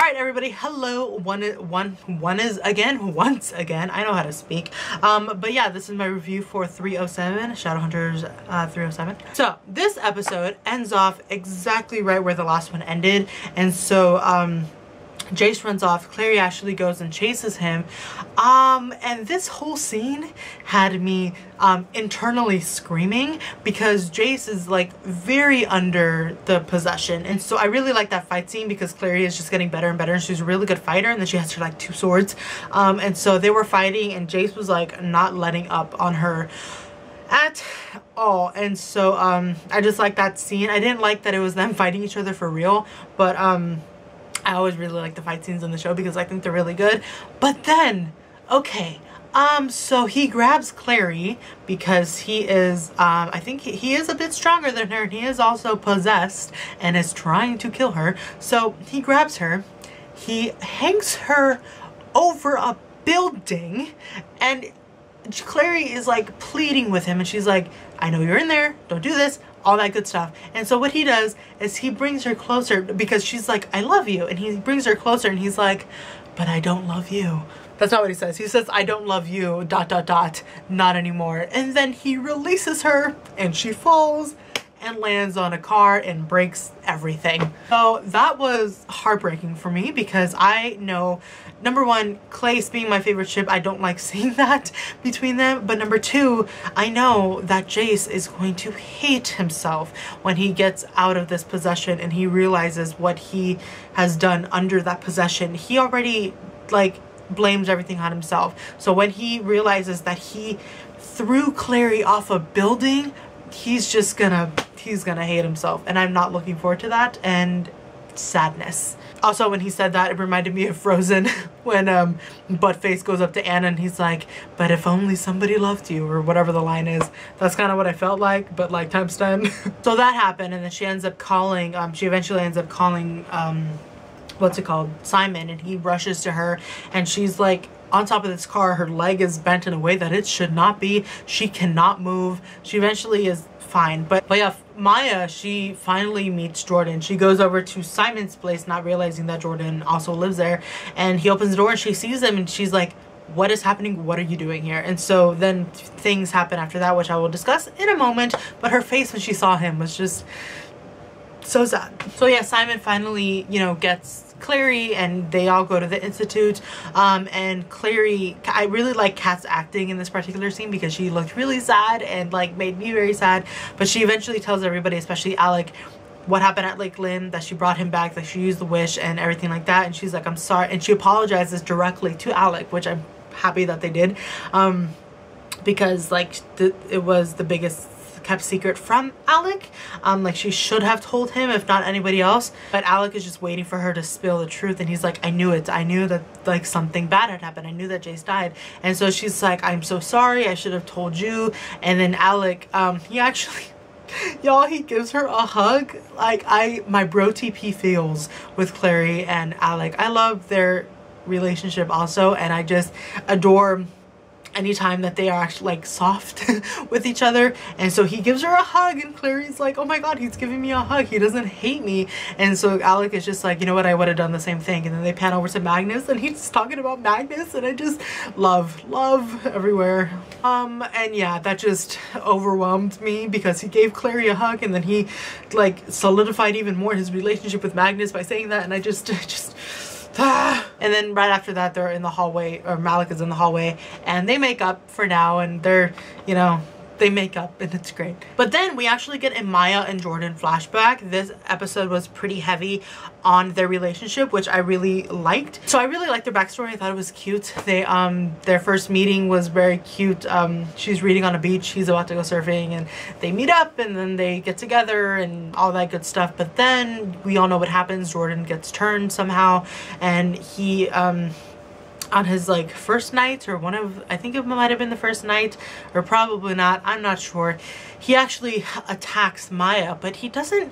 Alright everybody, hello, once again, I know how to speak. But yeah, this is my review for 307, Shadowhunters 307. So, this episode ends off exactly right where the last one ended, and so, Jace runs off, Clary actually goes and chases him, and this whole scene had me, internally screaming because Jace is, like, very under the possession, and so I really like that fight scene because Clary is just getting better and better, and she's a really good fighter, and then she has her, like, 2 swords, and so they were fighting, and Jace was, like, not letting up on her at all, and so, I just like that scene. I didn't like that it was them fighting each other for real, but, I always really like the fight scenes in the show because I think they're really good. But then, okay, so he grabs Clary because he is, I think he is a bit stronger than her, and he is also possessed and is trying to kill her. So he grabs her, he hangs her over a building, and Clary is like pleading with him, and she's like, I know you're in there, don't do this, all that good stuff. And so what he does is he brings her closer because she's like, I love you, and he brings her closer and he's like, but I don't love you. That's not what he says. He says, I don't love you, ... not anymore. And then he releases her and she falls and lands on a car and breaks everything. So that was heartbreaking for me because I know, number one, Clace being my favorite ship, I don't like seeing that between them. But number two, I know that Jace is going to hate himself when he gets out of this possession and he realizes what he has done under that possession. He already, like, blames everything on himself. So when he realizes that he threw Clary off a building, he's gonna hate himself, and I'm not looking forward to that, and sadness. Also, when he said that, it reminded me of Frozen when Buttface goes up to Anna and he's like, but if only somebody loved you, or whatever the line is. That's kind of what I felt like, but like times 10. So that happened, and then she ends up calling, she eventually ends up calling, what's it called, Simon, and he rushes to her, and she's like on top of this car, her leg is bent in a way that it should not be. She cannot move. She eventually is fine, but yeah, Maya, she finally meets Jordan. She goes over to Simon's place, not realizing that Jordan also lives there, and he opens the door and she sees him and she's like, what is happening? What are you doing here? And so then things happen after that, which I will discuss in a moment, but her face when she saw him was just so sad. So yeah, Simon finally, you know, gets Clary and they all go to the institute, and Clary, I really like Kat's acting in this particular scene because she looked really sad and like made me very sad, but she eventually tells everybody, especially Alec, what happened at Lake Lynn, that she brought him back, that she used the wish and everything like that, and she's like, I'm sorry, and she apologizes directly to Alec, which I'm happy that they did, because like it was the biggest kept secret from Alec. Like she should have told him, if not anybody else, but Alec is just waiting for her to spill the truth, and he's like, I knew it, I knew that like something bad had happened, I knew that Jace died. And so she's like, I'm so sorry, I should have told you. And then Alec, he actually y'all, he gives her a hug. Like, my bro TP feels with Clary and Alec. I love their relationship also, and I just adore anytime that they are actually like soft with each other. And so he gives her a hug, and Clary's like, oh my god, he's giving me a hug, he doesn't hate me. And so Alec is just like, you know what, I would have done the same thing. And then they pan over to Magnus and he's talking about Magnus, and I just love everywhere. And yeah, that just overwhelmed me because he gave Clary a hug, and then he like solidified even more his relationship with Magnus by saying that, and I just and then right after that, they're in the hallway, or Malik is in the hallway, and they make up for now, and they're, you know, they make up, and it's great. But then we actually get a Maya and Jordan flashback. This episode was pretty heavy on their relationship, which I really liked. So I really liked their backstory. I thought it was cute. They their first meeting was very cute. She's reading on a beach, he's about to go surfing, and they meet up, and then they get together and all that good stuff. But then we all know what happens. Jordan gets turned somehow, and he on his like first night, or one of, I think it might have been the first night, or probably not, I'm not sure, he actually attacks Maya, but he doesn't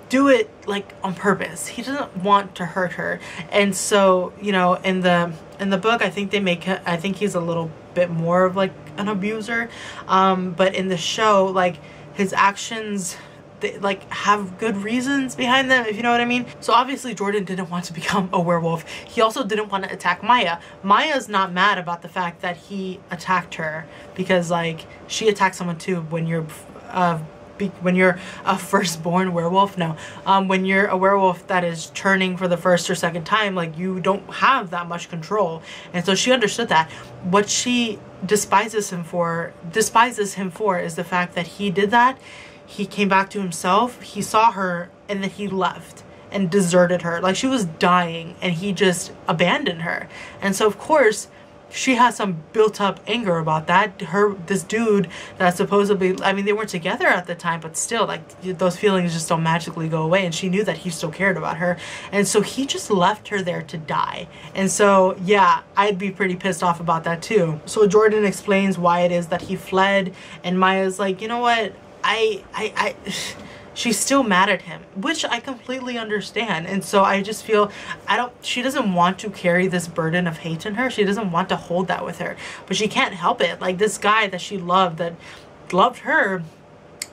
do it like on purpose. He doesn't want to hurt her. And so, you know, in the book, I think I think he's a little bit more of like an abuser, but in the show, like his actions they like have good reasons behind them, if you know what I mean. So obviously Jordan didn't want to become a werewolf. He also didn't want to attack Maya. Maya's not mad about the fact that he attacked her, because like she attacked someone too when you're a firstborn werewolf. No, when you're a werewolf that is turning for the first or second time, like you don't have that much control. And so she understood that. What she despises him for is the fact that he did that. He came back to himself, he saw her, and then he left and deserted her. Like she was dying and he just abandoned her. And so of course she has some built up anger about that. This dude that supposedly, I mean, they weren't together at the time, but still, like, those feelings just don't magically go away. And she knew that he still cared about her. And so he just left her there to die. And so, yeah, I'd be pretty pissed off about that too. So Jordan explains why it is that he fled. And Maya's like, you know what? She's still mad at him, which I completely understand. And so I just feel she doesn't want to carry this burden of hate in her. She doesn't want to hold that with her, but she can't help it. Like this guy that she loved, that loved her,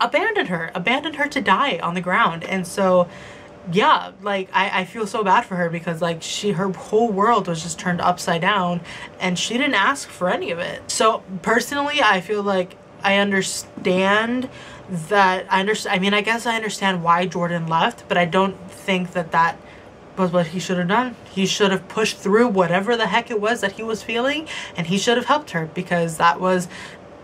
abandoned her to die on the ground. And so yeah, like I feel so bad for her, because like her whole world was just turned upside down and she didn't ask for any of it. So personally, I feel like I understand that. I mean, I guess I understand why Jordan left, but I don't think that that was what he should have done. He should have pushed through whatever the heck it was that he was feeling, and he should have helped her, because that was,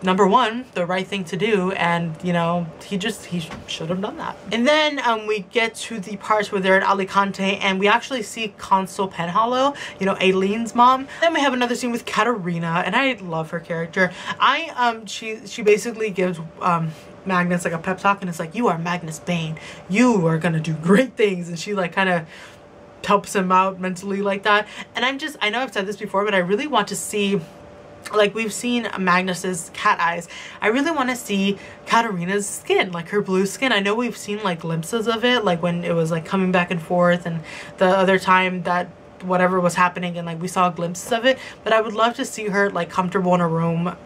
number one, the right thing to do. And you know, he should have done that. And then we get to the parts where they're in Alicante and we actually see Consul Penhallow, you know, Aileen's mom. Then we have another scene with Katarina, and I love her character. She basically gives Magnus like a pep talk, and it's like, you are Magnus Bane, you are gonna do great things. And she like kind of helps him out mentally like that. And I know I've said this before, but I really want to see, like we've seen Magnus's cat eyes, I really want to see Katarina's skin, like her blue skin. I know we've seen like glimpses of it, like when it was like coming back and forth, and the other time that whatever was happening, and like we saw glimpses of it, but I would love to see her like comfortable in a room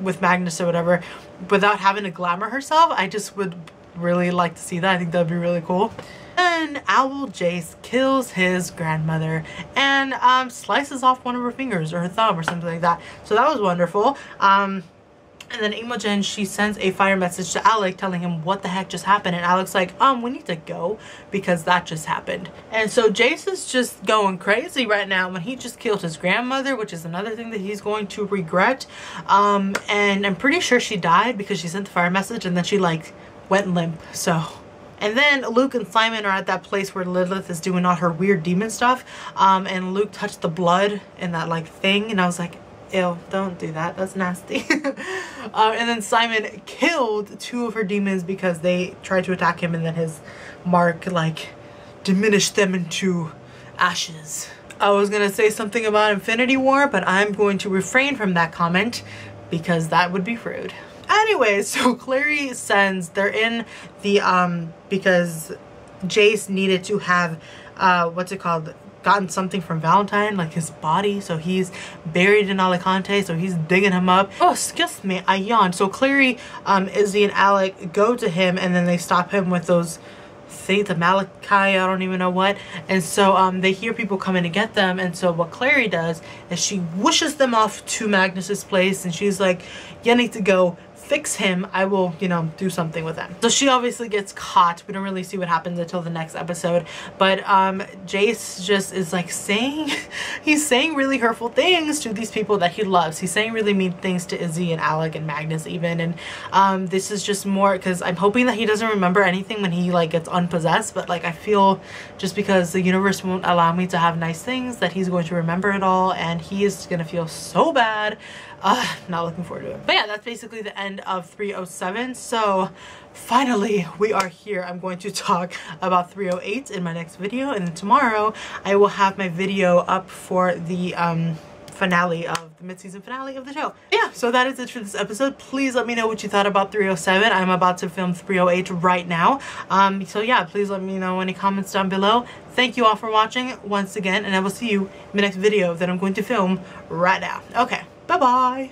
with Magnus or whatever, without having to glamour herself. I just would really like to see that. I think that would be really cool. And Owl Jace kills his grandmother and slices off one of her fingers or her thumb or something like that. So that was wonderful. And then Imogen, she sends a fire message to Alec telling him what the heck just happened. And Alec's like, we need to go because that just happened. And so Jace is just going crazy right now when he just killed his grandmother, which is another thing that he's going to regret. And I'm pretty sure she died because she sent the fire message and then she like went limp. So... And then Luke and Simon are at that place where Lilith is doing all her weird demon stuff. And Luke touched the blood in that like thing. And I was like, ew, don't do that. That's nasty. And then Simon killed 2 of her demons because they tried to attack him. And then his mark like diminished them into ashes. I was going to say something about Infinity War, but I'm going to refrain from that comment because that would be rude. Anyways, so Clary sends, they're in the, because Jace needed to have, what's it called, gotten something from Valentine, like his body, so he's buried in Alicante, so he's digging him up. Oh, excuse me, I yawned. So Clary, Izzy, and Alec go to him, and then they stop him with those the Malachi, I don't even know what. And so they hear people coming to get them, and so what Clary does is she whooshes them off to Magnus's place, and she's like, you need to go fix him, I will, you know, do something with him. So she obviously gets caught. We don't really see what happens until the next episode, but Jace just is like he's saying really hurtful things to these people that he loves. He's saying really mean things to Izzy and Alec and Magnus even, and this is just more because I'm hoping that he doesn't remember anything when he like gets unpossessed, but like I feel just because the universe won't allow me to have nice things that he's going to remember it all, and he is gonna feel so bad. Not looking forward to it. But yeah, that's basically the end of 307. So finally we are here. I'm going to talk about 308 in my next video, and then tomorrow I will have my video up for the finale of the mid-season finale of the show. Yeah, so that is it for this episode. Please let me know what you thought about 307. I'm about to film 308 right now. So yeah, please let me know any comments down below. Thank you all for watching once again, and I will see you in the next video that I'm going to film right now. Okay, bye-bye.